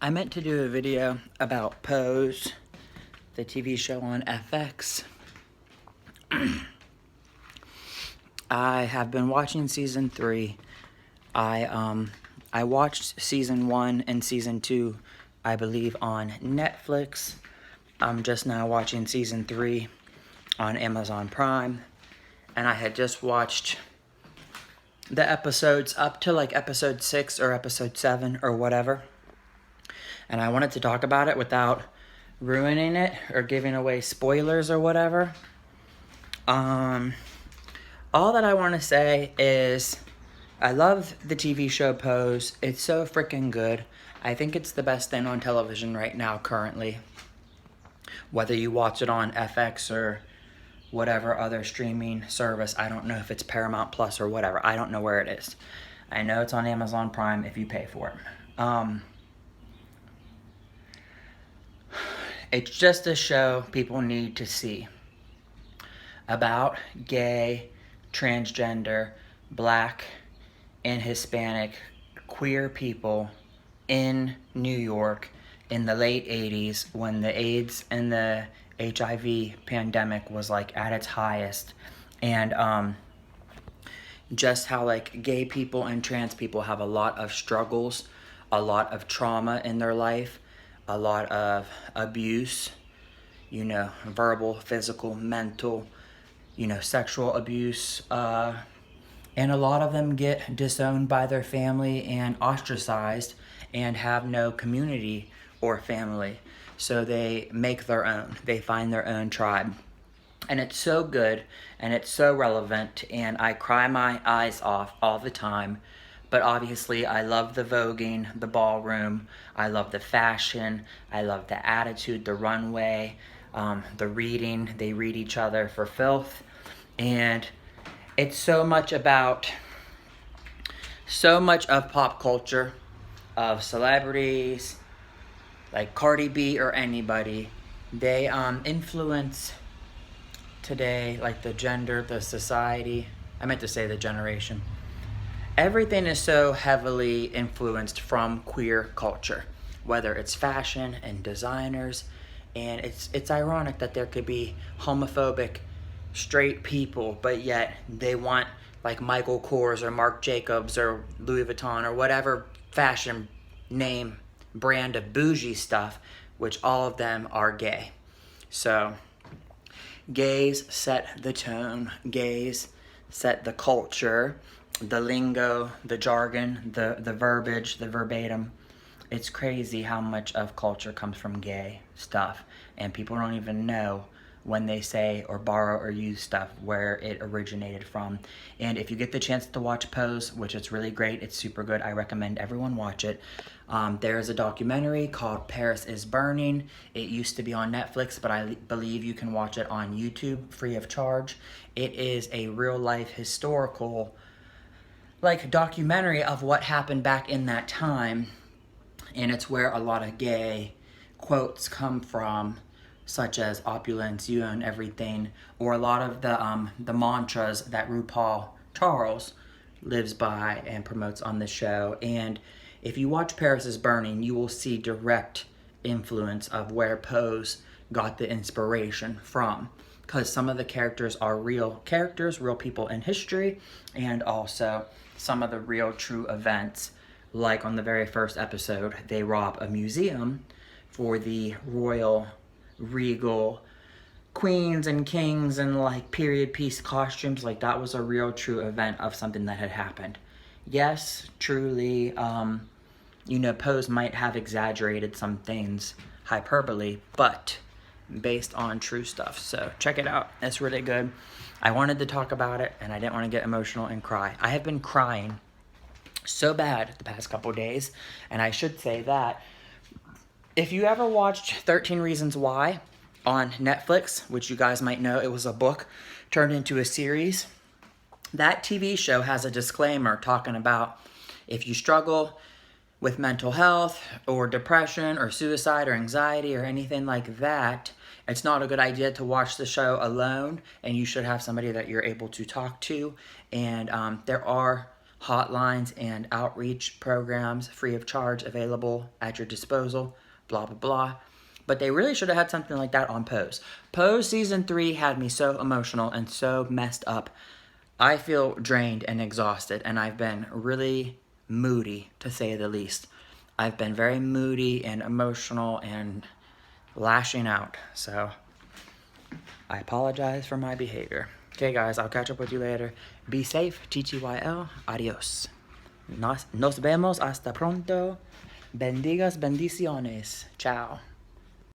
I meant to do a video about Pose, the TV show on FX. I have been watching season 3. I watched season 1 and season 2, I believe, on Netflix. I'm just now watching season 3 on Amazon Prime, and I had just watched the episodes up to like episode 6 or episode 7 or whatever. And I wanted to talk about it without ruining it or giving away spoilers or whatever. All that I want to say is I love the TV show Pose. It's so freaking good. I think it's the best thing on television right now currently. Whether you watch it on FX or whatever other streaming service. I don't know if it's Paramount Plus or whatever. I don't know where it is. I know it's on Amazon Prime if you pay for it. It's just a show people need to see about gay, transgender, black, and Hispanic queer people in New York in the late 80s when the AIDS and the HIV pandemic was like at its highest, and just how like gay people and trans people have a lot of struggles, a lot of trauma in their life, a lot of abuse, verbal, physical, mental, sexual abuse, and a lot of them get disowned by their family and ostracized and have no community or family. So they make their own. They find their own tribe. And it's so good and it's so relevant, and I cry my eyes off all the time. But obviously I love the voguing, the ballroom, I love the fashion, I love the attitude, the runway, the reading. They read each other for filth. And it's so much of pop culture, of celebrities, like Cardi B or anybody. They influence today, like the gender, the society. I meant to say the generation. Everything is so heavily influenced from queer culture, whether it's fashion and designers. And it's ironic that there could be homophobic straight people, but yet they want like Michael Kors or Marc Jacobs or Louis Vuitton or whatever fashion name brand of bougie stuff, which all of them are gay. So gays set the tone, gays set the culture, the lingo, the jargon, the verbiage, the verbatim. It's crazy how much of culture comes from gay stuff, and people don't even know when they say or borrow or use stuff where it originated from. And if you get the chance to watch Pose, which is really great, it's super good, I recommend everyone watch it. There is a documentary called Paris is Burning. It used to be on Netflix, but I believe you can watch it on YouTube free of charge. It is a real life historical documentary of what happened back in that time, and it's where a lot of gay quotes come from, such as opulence, you own everything, or a lot of the mantras that RuPaul Charles lives by and promotes on the show. And if you watch Paris is Burning, you will see direct influence of where Pose got the inspiration from, because some of the characters are real characters, real people in history, and also some of the real true events. Like on the very first episode, they rob a museum for the royal regal queens and kings and like period piece costumes. Like that was a real true event of something that had happened. Yes, truly, Pose might have exaggerated some things, hyperbole, but based on true stuff. So check it out. It's really good. I wanted to talk about it and I didn't want to get emotional and cry. I have been crying so bad the past couple days, and I should say that if you ever watched 13 Reasons Why on Netflix, which you guys might know, it was a book turned into a series. That TV show has a disclaimer talking about if you struggle with mental health or depression or suicide or anxiety or anything like that, it's not a good idea to watch the show alone, and you should have somebody that you're able to talk to. And there are hotlines and outreach programs free of charge available at your disposal, blah, blah, blah. But they really should have had something like that on Pose. Pose Season 3 had me so emotional and so messed up. I feel drained and exhausted, and I've been really moody, to say the least. I've been very moody and emotional and lashing out. So I apologize for my behavior. Okay, guys, I'll catch up with you later. Be safe. TTYL. Adios. Nos vemos hasta pronto. Bendigas, bendiciones. Ciao.